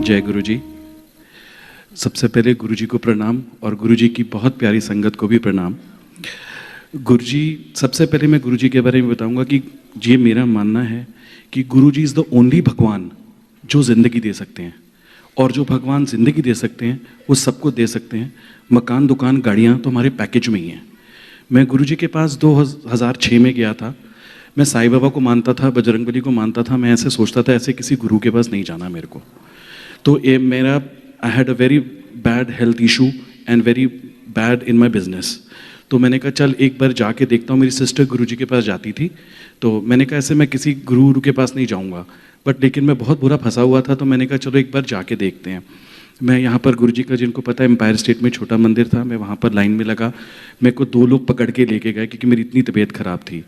जय गुरु जी। सबसे पहले गुरु जी को प्रणाम और गुरु जी की बहुत प्यारी संगत को भी प्रणाम। गुरु जी, सबसे पहले मैं गुरु जी के बारे में बताऊंगा कि ये मेरा मानना है कि गुरु जी इज़ द ओनली भगवान जो ज़िंदगी दे सकते हैं, और जो भगवान ज़िंदगी दे सकते हैं वो सबको दे सकते हैं। मकान, दुकान, गाड़ियाँ तो हमारे पैकेज में ही हैं। मैं गुरु जी के पास 2006 में गया था। मैं साईं बाबा को मानता था, बजरंगबली को मानता था। मैं ऐसे सोचता था ऐसे किसी गुरु के पास नहीं जाना मेरे को। तो ये मेरा I had a very bad health issue and very bad in my business. तो मैंने कहा चल एक बार जाके देखता हूँ। मेरी सिस्टर गुरु जी के पास जाती थी, तो मैंने कहा ऐसे मैं किसी गुरु के पास नहीं जाऊँगा, बट लेकिन मैं बहुत बुरा फंसा हुआ था। तो मैंने कहा चलो एक बार जाके देखते हैं। मैं यहाँ पर गुरु जी का, जिनको पता है, एम्पायर स्टेट में छोटा मंदिर था, मैं वहाँ पर लाइन में लगा। मेरे को 2 लोग पकड़ के लेके गए क्योंकि मेरी इतनी तबीयत ख़राब थी।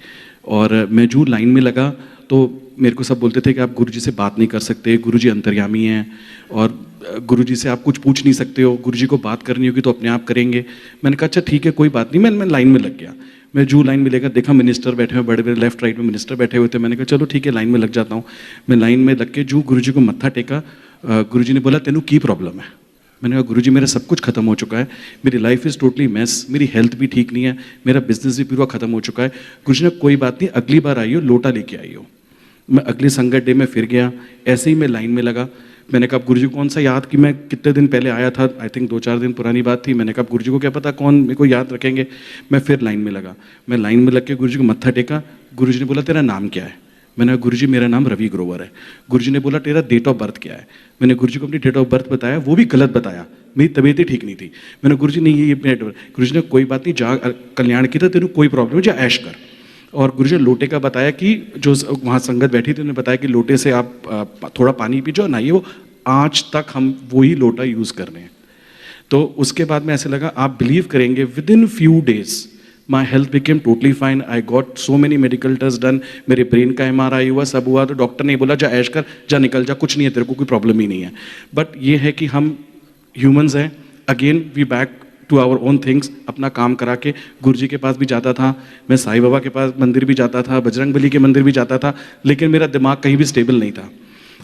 और मैं जो लाइन में लगा तो मेरे को सब बोलते थे कि आप गुरु जी से बात नहीं कर सकते, गुरु जी अंतर्यामी हैं और गुरु जी से आप कुछ पूछ नहीं सकते हो, गुरु जी को बात करनी होगी तो अपने आप करेंगे। मैंने कहा अच्छा ठीक है, कोई बात नहीं। मैं लाइन में लग गया। मैं जो लाइन में लेकर देखा, मिनिस्टर बैठे हुए, बड़े बड़े लेफ्ट राइट में मिनिस्टर बैठे हुए थे। मैंने कहा चलो ठीक है, लाइन में लग जाता हूँ। मैं लाइन में लग के जो गुरु जी को मत्था टेका, गुरु जी ने बोला तेनू की प्रॉब्लम है। मैंने कहा गुरु जी मेरा सब कुछ खत्म हो चुका है, मेरी लाइफ इज़ टोटली मैस, मेरी हेल्थ भी ठीक नहीं है, मेरा बिजनेस भी पूरा खत्म हो चुका है। गुरु जी ने कोई बात नहीं, अगली बार आई हो लोटा लेके आई हो। मैं अगले संगत डे में फिर गया, ऐसे ही मैं लाइन में लगा। मैंने कहा गुरु जी कौन सा याद कि मैं कितने दिन पहले आया था, आई थिंक 2-4 दिन पुरानी बात थी। मैंने कहा गुरु जी को क्या पता कौन मेरे को याद रखेंगे। मैं फिर लाइन में लगा। मैं लाइन में लग के गुरु जी को मत्था टेका। गुरु जी ने बोला तेरा नाम क्या है? मैंने कहा गुरु जी मेरा नाम रवि ग्रोवर है। गुरु जी ने बोला तेरा डेट ऑफ बर्थ क्या है? मैंने गुरु जी को अपनी डेट ऑफ बर्थ बताया, वो भी गलत बताया, मेरी तबीयत ही ठीक नहीं थी। मैंने गुरु जी नहीं ये डेट ऑफ बर्थ। गुरु जी ने कोई बात नहीं, जा कल्याण की था, तेरू कोई प्रॉब्लम है, जा ऐश कर। और गुरु जी ने लोटे का बताया कि जो वहाँ संगत बैठी थी उन्होंने बताया कि लोटे से आप थोड़ा पानी पी जाओ ना, ये वो आज तक हम वही लोटा यूज़ कर रहे हैं। तो उसके बाद में ऐसे लगा, आप बिलीव करेंगे, within few days my health became totally fine. I got so many medical test done, मेरे ब्रेन का MRI हुआ, सब हुआ। तो डॉक्टर ने बोला जा ऐश कर, जा निकल जा, कुछ नहीं है तेरे को, कोई प्रॉब्लम ही नहीं है। बट ये है कि हम ह्यूमंस हैं, again we back to our own things. अपना काम करा के गुरु जी के पास भी जाता था, मैं साईं बाबा के पास मंदिर भी जाता था, बजरंगबली के मंदिर भी जाता था, लेकिन मेरा दिमाग कहीं भी स्टेबल नहीं था।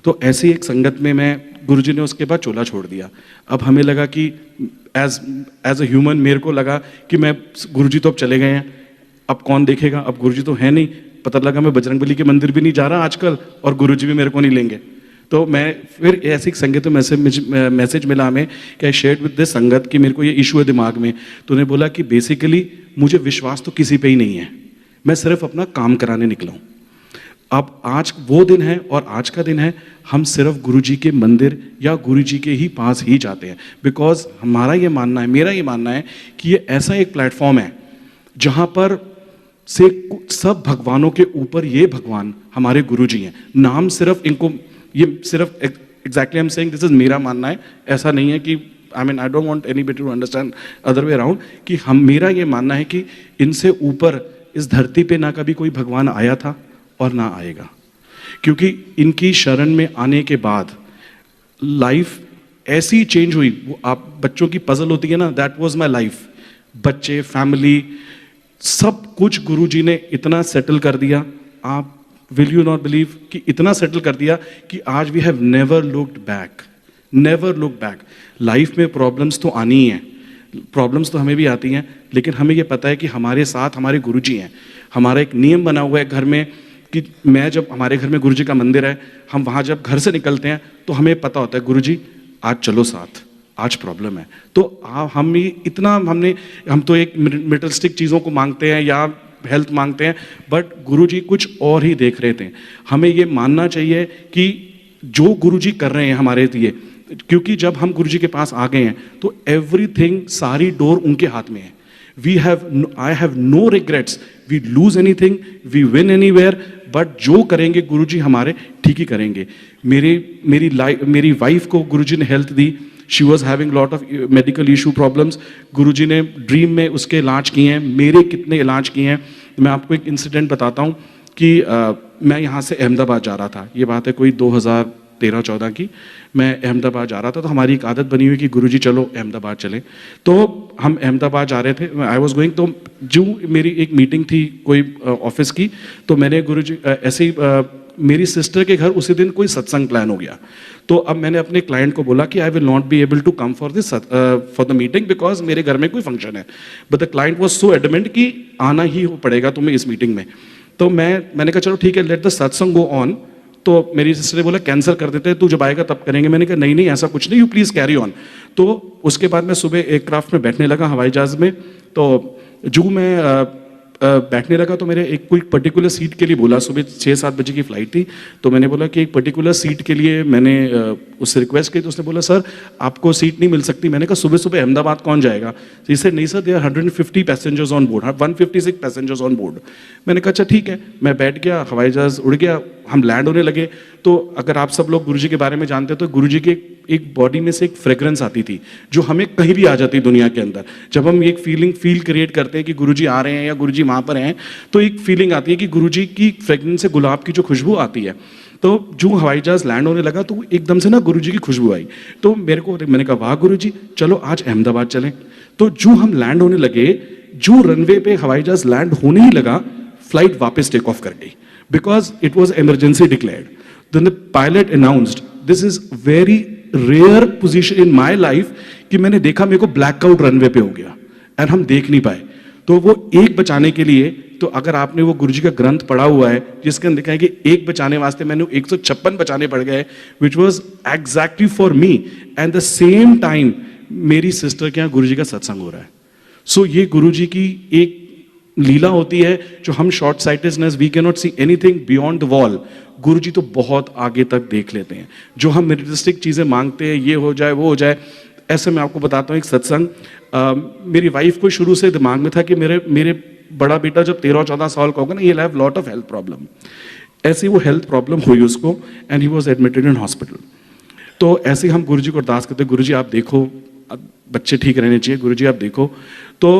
तो ऐसी एक संगत में मैं, गुरु जी ने उसके बाद चोला छोड़ दिया। अब हमें लगा कि एज अ ह्यूमन मेरे को लगा कि मैं, गुरु जी तो अब चले गए हैं, अब कौन देखेगा, अब गुरु जी तो है नहीं। पता लगा मैं बजरंगबली के मंदिर भी नहीं जा रहा आजकल और गुरु जी भी मेरे को नहीं लेंगे। तो मैं फिर ऐसी संगत में मैसेज मिला हमें कि आई शेयर्ड विद दिस संगत कि मेरे को ये इशू है दिमाग में। तो उन्हें बोला कि बेसिकली मुझे विश्वास तो किसी पे ही नहीं है, मैं सिर्फ अपना काम कराने निकला हूँ। अब आज वो दिन है और आज का दिन है, हम सिर्फ गुरु जी के मंदिर या गुरु जी के ही पास ही जाते हैं। बिकॉज हमारा ये मानना है, मेरा ये मानना है कि ये ऐसा एक प्लेटफॉर्म है जहाँ पर से सब भगवानों के ऊपर ये भगवान हमारे गुरु जी हैं। नाम सिर्फ इनको, ये सिर्फ exactly I am saying, this is मेरा मानना है। ऐसा नहीं है कि I mean I don't want anybody to understand other way around, कि हम, मेरा ये मानना है कि इनसे ऊपर इस धरती पे ना कभी कोई भगवान आया था और ना आएगा। क्योंकि इनकी शरण में आने के बाद लाइफ ऐसी चेंज हुई। वो आप बच्चों की पजल होती है ना, दैट वाज माय लाइफ। बच्चे, फैमिली, सब कुछ गुरु जी ने इतना सेटल कर दिया। आप विल यू नॉट बिलीव कि इतना सेटल कर दिया कि आज we have never looked back, never look back. Life में प्रॉब्लम्स तो आनी ही हैं, प्रॉब्लम्स तो हमें भी आती हैं, लेकिन हमें ये पता है कि हमारे साथ हमारे गुरु जी हैं। हमारा एक नियम बना हुआ है घर में कि मैं, जब हमारे घर में गुरु जी का मंदिर है, हम वहाँ जब घर से निकलते हैं तो हमें पता होता है गुरु जी आज चलो साथ, आज प्रॉब्लम है। तो हम ये इतना, हम तो एक मेटलिस्टिक चीज़ों को मांगते हैं या हेल्थ मांगते हैं, बट गुरु जी कुछ और ही देख रहे थे। हमें ये मानना चाहिए कि जो गुरु जी कर रहे हैं हमारे लिए, क्योंकि जब हम गुरु जी के पास आ गए हैं तो एवरीथिंग, सारी डोर उनके हाथ में है। I have no regrets. We lose anything, we win anywhere, but जो करेंगे गुरुजी हमारे ठीक ही करेंगे। मेरी वाइफ को गुरुजी ने health the. She was having lot of medical issue problems. गुरुजी ने ड्रीम में उसके इलाज किए हैं, मेरे कितने इलाज किए हैं। मैं आपको एक इंसिडेंट बताता हूँ कि मैं यहाँ से अहमदाबाद जा रहा था। ये बात है कोई 2013-14 की। मैं अहमदाबाद जा रहा था, तो हमारी एक आदत बनी हुई कि गुरुजी चलो अहमदाबाद चलें। तो हम अहमदाबाद जा रहे थे, आई वॉज गोइंग। तो जो मेरी एक मीटिंग थी कोई ऑफिस की, तो मैंने गुरुजी ऐसे ही मेरी सिस्टर के घर उसी दिन कोई सत्संग प्लान हो गया। तो अब मैंने अपने क्लाइंट को बोला कि I will not be able to come for this for the meeting because मेरे घर में कोई फंक्शन है। But the client was so adamant कि आना ही पड़ेगा तुम्हें इस मीटिंग में। तो मैंने कहा चलो ठीक है, लेट द सत्संग गो ऑन। तो मेरी सिस्टर ने बोला कैंसिल कर देते हैं, तू जब आएगा तब करेंगे। मैंने कहा नहीं नहीं ऐसा कुछ नहीं, यू प्लीज़ कैरी ऑन। तो उसके बाद मैं सुबह एयरक्राफ्ट में बैठने लगा हवाई जहाज़ में। तो जो मैं बैठने लगा तो मेरे एक कोई पर्टिकुलर सीट के लिए बोला, सुबह 6-7 बजे की फ़्लाइट थी। तो मैंने बोला कि एक पर्टिकुलर सीट के लिए मैंने उससे रिक्वेस्ट की। तो उसने बोला सर आपको सीट नहीं मिल सकती। मैंने कहा सुबह सुबह अहमदाबाद कौन जाएगा? तो इसे नहीं sir, there 150 passengers on board, 156 passengers on board. मैंने कहा अच्छा ठीक है। मैं बैठ गया, हवाई जहाज़ उड़ गया, हम लैंड होने लगे। तो अगर आप सब लोग गुरुजी के बारे में जानते हो तो गुरुजी के एक बॉडी में से एक फ्रेग्रेंस आती थी जो हमें कहीं भी आ जाती दुनिया के अंदर। जब हम एक फील क्रिएट करते हैं कि गुरुजी आ रहे हैं या गुरुजी वहाँ पर हैं, तो एक फीलिंग आती है कि गुरुजी की फ्रेग्रेंस से गुलाब की जो खुशबू आती है। तो जो हवाई जहाज़ लैंड होने लगा तो एकदम से ना गुरुजी की खुशबू आई। तो मैंने कहा वाह गुरुजी, चलो आज अहमदाबाद चलें। तो जो हम लैंड होने लगे, जो रनवे पे हवाई जहाज़ लैंड होने ही लगा, फ्लाइट वापस टेक ऑफ कर गई because it was emergency declared. Then the pilot announced, this is very rare position in my life कि मैंने देखा मेरे को ब्लैकआउट रनवे पे हो गया एंड हम देख नहीं पाए। तो वो एक बचाने के लिए, तो अगर आपने वो गुरुजी का ग्रंथ पढ़ा हुआ है जिसके अंदर लिखा है कि एक बचाने वास्ते मैंने 156 बचाने पड़ गए, which was exactly for me. And the same time मेरी सिस्टर के यहाँ गुरुजी का सत्संग हो रहा है। सो ये गुरुजी की एक लीला होती है जो हम short sightedness, we can not see anything beyond the wall. Guruji तो बहुत आगे तक देख लेते हैं। जो हम मेटेरियलिस्टिक चीज़ें मांगते हैं, ये हो जाए वो हो जाए, ऐसे मैं आपको बताता हूँ एक सत्संग। मेरी वाइफ को शुरू से दिमाग में था कि मेरे बड़ा बेटा जब 13-14 साल का होगा ना, ये have lot of health problem. ऐसे वो हेल्थ प्रॉब्लम हुई उसको and he was admitted in hospital. तो ऐसे हम गुरुजी को अरदास करते, गुरुजी आप देखो बच्चे ठीक रहने चाहिए, गुरुजी आप देखो। तो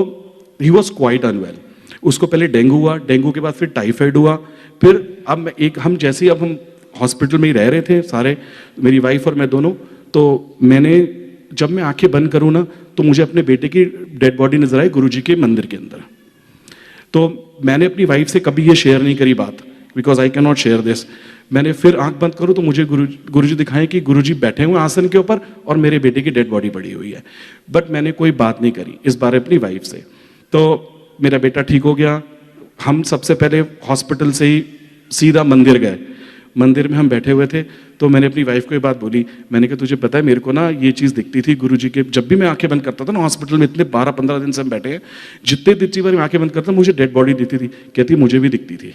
ही वॉज क्वाइट अनवेल। उसको पहले डेंगू हुआ, डेंगू के बाद फिर टाइफाइड हुआ। फिर अब हम जैसे ही अब हम हॉस्पिटल में ही रह रहे थे सारे, मेरी वाइफ और मैं दोनों। तो जब मैं आंखें बंद करूँ ना तो मुझे अपने बेटे की डेड बॉडी नजर आई गुरुजी के मंदिर के अंदर। तो मैंने अपनी वाइफ से कभी ये शेयर नहीं करी बात, because I can not share this. मैंने फिर आंख बंद करूँ तो मुझे गुरुजी दिखाएं कि गुरुजी बैठे हुए आसन के ऊपर और मेरे बेटे की डेड बॉडी पड़ी हुई है। बट मैंने कोई बात नहीं करी इस बारे अपनी वाइफ से। तो मेरा बेटा ठीक हो गया। हम सबसे पहले हॉस्पिटल से ही सीधा मंदिर गए। मंदिर में हम बैठे हुए थे तो मैंने अपनी वाइफ को ये बात बोली। मैंने कहा तुझे पता है मेरे को ना ये चीज़ दिखती थी गुरुजी के, जब भी मैं आंखें बंद करता था ना हॉस्पिटल में, इतने 12-15 दिन से हम बैठे हैं, जितनी बार मैं आंखें बंद करता मुझे डेड बॉडी दिखती थी। कहती मुझे भी दिखती थी।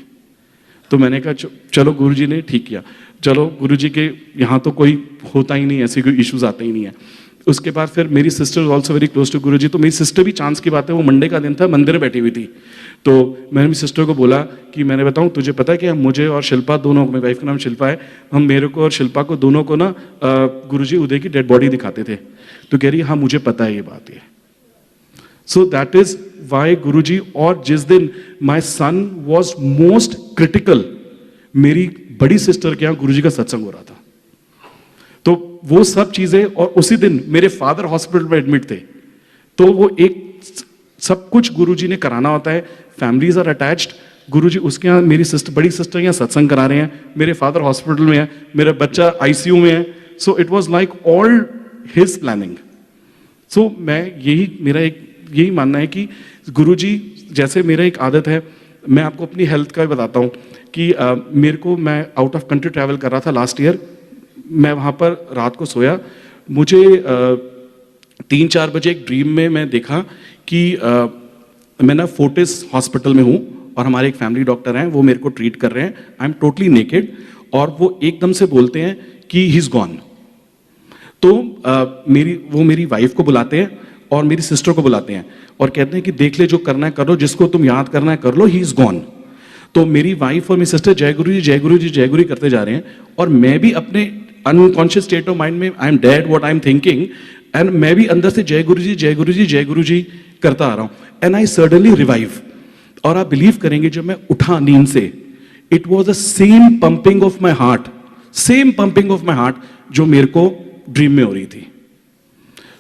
तो मैंने कहा चलो गुरुजी ने ठीक किया, चलो गुरुजी के यहाँ तो कोई होता ही नहीं, ऐसे कोई इश्यूज आते ही नहीं है। उसके बाद फिर मेरी sister also very close to Guruji. तो मेरी सिस्टर भी, चांस की बात है, वो मंडे का दिन था, मंदिर में बैठी हुई थी। तो मैंने मेरी सिस्टर को बोला कि मैंने बताऊं तुझे पता है कि मुझे और शिल्पा दोनों, मेरी वाइफ का नाम शिल्पा है, हम मेरे को और शिल्पा को दोनों को ना गुरुजी उदय की डेड बॉडी दिखाते थे। तो कह रही हाँ मुझे पता है ये बात है। सो दैट इज वाई गुरुजी। और जिस दिन माई सन वॉज मोस्ट क्रिटिकल, मेरी बड़ी सिस्टर के यहाँ गुरुजी का सत्संग हो रहा था। तो वो सब चीजें, और उसी दिन मेरे फादर हॉस्पिटल में एडमिट थे। तो वो एक सब कुछ गुरुजी ने कराना होता है। Families are attached. गुरुजी उसके यहाँ, मेरी सिस्टर, बड़ी सिस्टर यहाँ सत्संग करा रहे हैं, मेरे फादर हॉस्पिटल में है, मेरा बच्चा आईसीयू में है। So it was like all his planning. So मेरा यही मानना है कि गुरुजी, जैसे मेरा एक आदत है, मैं आपको अपनी हेल्थ का भी बताता हूँ कि मैं आउट ऑफ कंट्री ट्रैवल कर रहा था लास्ट ईयर। मैं वहाँ पर रात को सोया, मुझे 3-4 बजे एक ड्रीम में मैं देखा कि मैं ना फोर्टिस हॉस्पिटल में हूँ और हमारे एक फैमिली डॉक्टर हैं, वो मेरे को ट्रीट कर रहे हैं। I am totally naked. और वो एकदम से बोलते हैं कि ही इज गॉन। तो वो मेरी वाइफ को बुलाते हैं और मेरी सिस्टर को बुलाते हैं और कहते हैं कि देख ले, जो करना है कर लो, जिसको तुम याद करना है कर लो, ही इज गॉन। तो मेरी वाइफ और मेरी सिस्टर जय गुरु जी जय गुरु जी जय गुरु करते जा रहे हैं और मैं भी अपने अनकॉन्शियस स्टेट ऑफ माइंड में, I am dead what I am thinking, and मैं भी अंदर से जय गुरु जी जय गुरु जी जय गुरु जी करता आ रहा हूं। And I suddenly revive. और आप बिलीव करेंगे, जब मैं उठा नींद से, it was the same pumping of my heart, same pumping of my heart जो मेरे को ड्रीम में हो रही थी।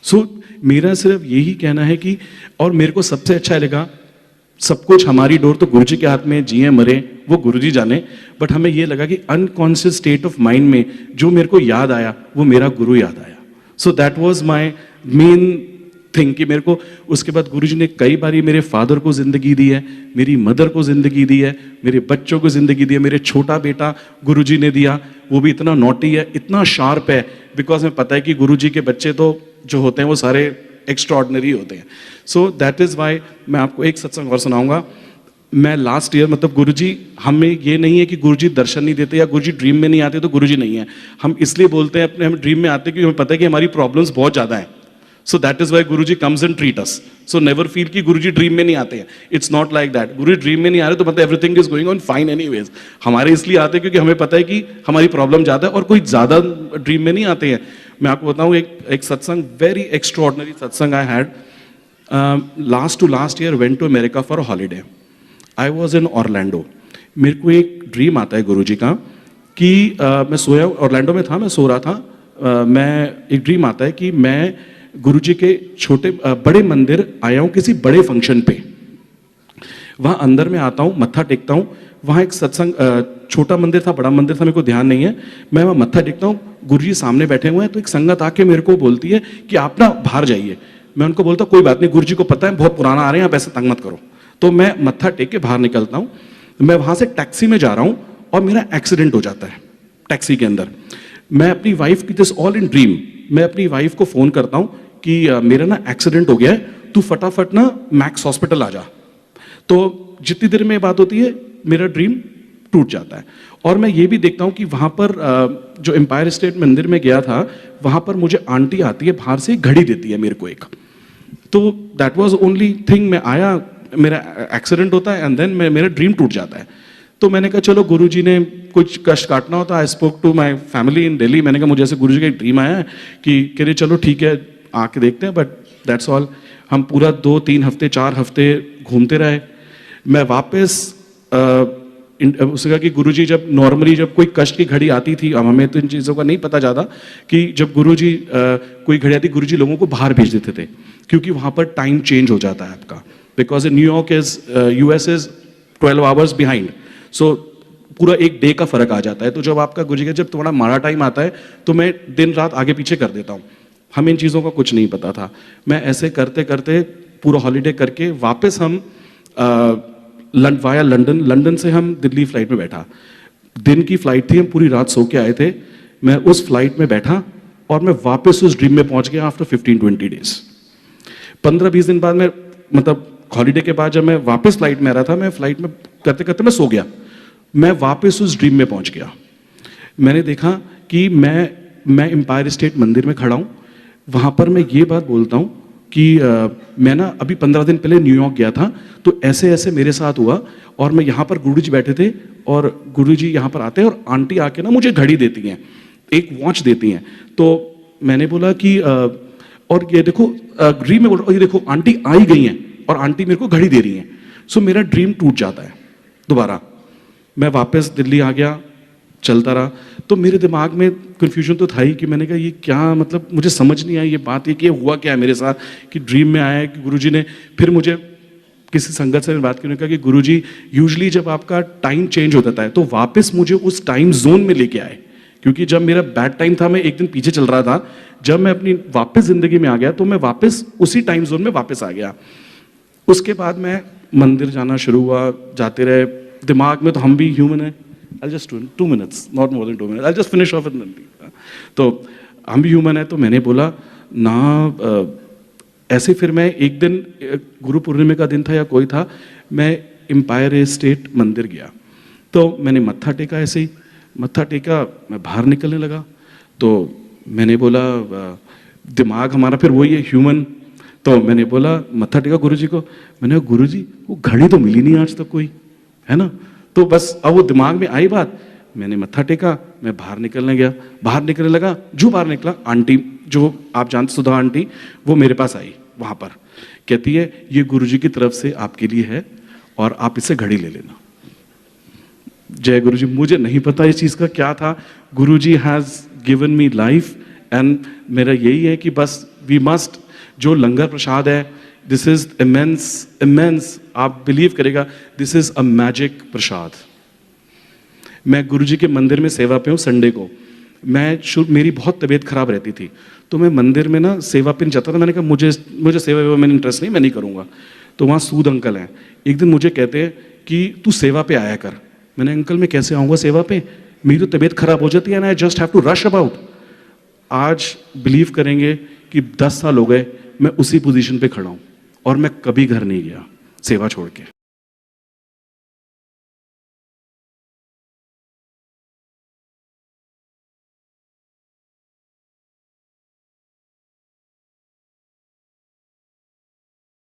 सो मेरा सिर्फ यही कहना है कि, और मेरे को सबसे अच्छा लगा, सब कुछ हमारी डोर तो गुरुजी के हाथ में, जिए मरे वो गुरुजी जाने, बट हमें ये लगा कि अनकॉन्शियस स्टेट ऑफ माइंड में जो मेरे को याद आया वो मेरा गुरु याद आया। So that was my main thing कि मेरे को उसके बाद गुरुजी ने कई बारी मेरे फादर को जिंदगी दी है, मेरी मदर को जिंदगी दी है, मेरे बच्चों को जिंदगी दी है, मेरे छोटा बेटा गुरुजी ने दिया, वो भी इतना नॉटी है, इतना शार्प है, बिकॉज हमें पता है कि गुरुजी के बच्चे तो जो होते हैं वो सारे एक्स्ट्रॉर्डनरी होते हैं। सो दैट इज वाई मैं आपको एक सत्संग और सुनाऊंगा। मैं लास्ट ईयर मतलब गुरुजी, हमें ये नहीं है कि गुरुजी दर्शन नहीं देते या गुरुजी ड्रीम में नहीं आते तो गुरुजी नहीं है, हम इसलिए बोलते हैं अपने हम ड्रीम में आते हैं क्योंकि हमें पता है कि हमारी प्रॉब्लम्स बहुत ज्यादा हैं। So that is why Guruji comes and treat us. So never feel कि गुरुजी ड्रीम में नहीं आते हैं, it's not like that. Guruji dream में नहीं आ रहे तो मतलब everything is going on fine anyways. हमारे इसलिए आते हैं क्योंकि हमें पता है कि हमारी प्रॉब्लम ज्यादा है और कोई ज्यादा ड्रीम में नहीं आते हैं। मैं आपको बताऊं एक सत्संग, very extraordinary satsang I had last year, went to America for holiday. I was in Orlando. मेरे को एक ड्रीम आता है गुरुजी का कि मैं सोया, ऑरलैंडो में था, मैं सो रहा था, मैं एक ड्रीम आता है कि मैं गुरुजी के बड़े मंदिर आया हूँ किसी बड़े फंक्शन पे। वहाँ अंदर में आता हूँ, मत्था टेकता हूँ, वहाँ एक सत्संग, छोटा मंदिर था बड़ा मंदिर था मेरे को ध्यान नहीं है, मैं वहाँ मत्था टेकता हूँ, गुरुजी सामने बैठे हुए हैं, तो एक संगत आके मेरे को बोलती है कि आप ना बाहर जाइए। मैं उनको बोलता कोई बात नहीं, गुरुजी को पता है बहुत पुराना आ रहे हैं, आप ऐसे तंग मत करो। तो मैं मत्था टेक के बाहर निकलता हूँ, मैं वहाँ से टैक्सी में जा रहा हूँ और मेरा एक्सीडेंट हो जाता है टैक्सी के अंदर। मैं अपनी वाइफ की, दिस ऑल इन ड्रीम, मैं अपनी वाइफ को फोन करता हूँ कि मेरा ना एक्सीडेंट हो गया है, तू फटाफट ना मैक्स हॉस्पिटल आ जा। तो जितनी देर में बात होती है मेरा ड्रीम टूट जाता है। और मैं ये भी देखता हूँ कि वहाँ पर जो एम्पायर स्टेट मंदिर में गया था, वहाँ पर मुझे आंटी आती है बाहर से, घड़ी देती है मेरे को एक। तो दैट वाज ओनली थिंग, मैं आया, मेरा एक्सीडेंट होता है एंड देन मेरा ड्रीम टूट जाता है। तो मैंने कहा चलो गुरुजी ने कुछ कष्ट काटना होता, I spoke to my family in Delhi. मैंने कहा मुझे ऐसे गुरुजी का एक ड्रीम आया है कि कह रहे चलो ठीक है आके देखते हैं, बट दैट्स ऑल। हम पूरा 2-3 हफ्ते 4 हफ्ते घूमते रहे। मैं वापस उसने कहा कि गुरुजी जब नॉर्मली जब कोई कष्ट की घड़ी आती थी, अब हमें तो इन चीज़ों का नहीं पता ज़्यादा, कि जब गुरुजी कोई घड़ी आती गुरुजी लोगों को बाहर भेज देते थे क्योंकि वहाँ पर टाइम चेंज हो जाता है आपका, because New York is US is 12 hours behind. So पूरा एक डे का फर्क आ जाता है। तो जब आपका गुरुजी का जब थोड़ा माड़ा टाइम आता है तो मैं दिन रात आगे पीछे कर देता हूँ। हमें इन चीज़ों का कुछ नहीं पता था। मैं ऐसे करते करते पूरा हॉलीडे करके वापस हम वाया लंदन से हम दिल्ली फ्लाइट में बैठा। दिन की फ्लाइट थी, हम पूरी रात सो के आए थे। मैं उस फ्लाइट में बैठा और मैं वापस उस ड्रीम में पहुंच गया आफ्टर 15-20 डेज। 15-20 दिन बाद मैं, मतलब हॉलीडे के बाद जब मैं वापस फ्लाइट में आ रहा था, मैं फ्लाइट में करते करते मैं सो गया। मैं वापस उस ड्रीम में पहुंच गया। मैंने देखा कि मैं एम्पायर स्टेट मंदिर में खड़ा हूँ। वहाँ पर मैं ये बात बोलता हूँ कि मैं ना अभी 15 दिन पहले न्यूयॉर्क गया था, तो ऐसे ऐसे मेरे साथ हुआ और मैं यहाँ पर गुरुजी बैठे थे और गुरुजी यहाँ पर आते हैं और आंटी आके ना मुझे घड़ी देती हैं, एक वॉच देती हैं। तो मैंने बोला कि और ये देखो ड्रीम में बोल रहा, ये देखो आंटी आई गई हैं और आंटी मेरे को घड़ी दे रही हैं। सो मेरा ड्रीम टूट जाता है दोबारा। मैं वापस दिल्ली आ गया, चलता रहा। तो मेरे दिमाग में कन्फ्यूजन तो था ही कि मैंने कहा ये क्या, मतलब मुझे समझ नहीं आई ये बात, ये कि ये हुआ क्या है मेरे साथ कि ड्रीम में आया है कि गुरुजी ने। फिर मुझे किसी संगत से बात करने का कि गुरुजी यूजुअली जब आपका टाइम चेंज हो जाता है तो वापस मुझे उस टाइम जोन में लेके आए, क्योंकि जब मेरा बैड टाइम था मैं एक दिन पीछे चल रहा था। जब मैं अपनी वापस जिंदगी में आ गया तो मैं वापस उसी टाइम जोन में वापस आ गया। उसके बाद मैं मंदिर जाना शुरू हुआ, जाते रहे। दिमाग में तो हम भी ह्यूमन है, I'll just 2 minutes, not more than 2 minutes. I'll just finish off with Nandi. तो हम भी ह्यूमन है, तो मैंने बोला ना ऐसे। फिर मैं एक दिन, गुरु पूर्णिमा का दिन था या कोई था, मैं एम्पायर स्टेट मंदिर गया। तो मैंने मत्था टेका, ऐसे ही मत्था टेका, मैं बाहर निकलने लगा। तो मैंने बोला दिमाग हमारा फिर वही है ह्यूमन। तो मैंने बोला मत्था टेका गुरुजी को, मैंने कहा गुरुजी वो घड़ी तो मिली नहीं आज तक कोई, है ना। तो बस अब वो दिमाग में आई बात, मैंने मत्था टेका, मैं बाहर निकलने गया। बाहर निकलने लगा, जो बाहर निकला आंटी, जो आप जानते सुधा आंटी, वो मेरे पास आई। वहाँ पर कहती है ये गुरुजी की तरफ से आपके लिए है और आप इससे घड़ी ले लेना। जय गुरुजी। मुझे नहीं पता इस चीज़ का क्या था। Guruji has given me life and मेरा यही है कि बस वी मस्ट, जो लंगर प्रसाद है दिस इज इमेंस, आप बिलीव करेगा, दिस इज अ मैजिक प्रसाद। मैं गुरुजी के मंदिर में सेवा पे हूँ संडे को। मेरी बहुत तबीयत खराब रहती थी, तो मैं मंदिर में ना सेवा पे नहीं जाता था। मैंने कहा मुझे सेवा वेवा में इंटरेस्ट नहीं, मैं नहीं करूँगा। तो वहाँ सूद अंकल हैं, एक दिन मुझे कहते हैं कि तू सेवा पे आया कर। मैंने, अंकल मैं कैसे आऊँगा सेवा पे, मेरी तो तबीयत खराब हो जाती है ना, I just have to rush about. आज बिलीव करेंगे कि 10 साल हो गए मैं उसी पोजीशन पे खड़ा हूँ और मैं कभी घर नहीं गया सेवा छोड़ के।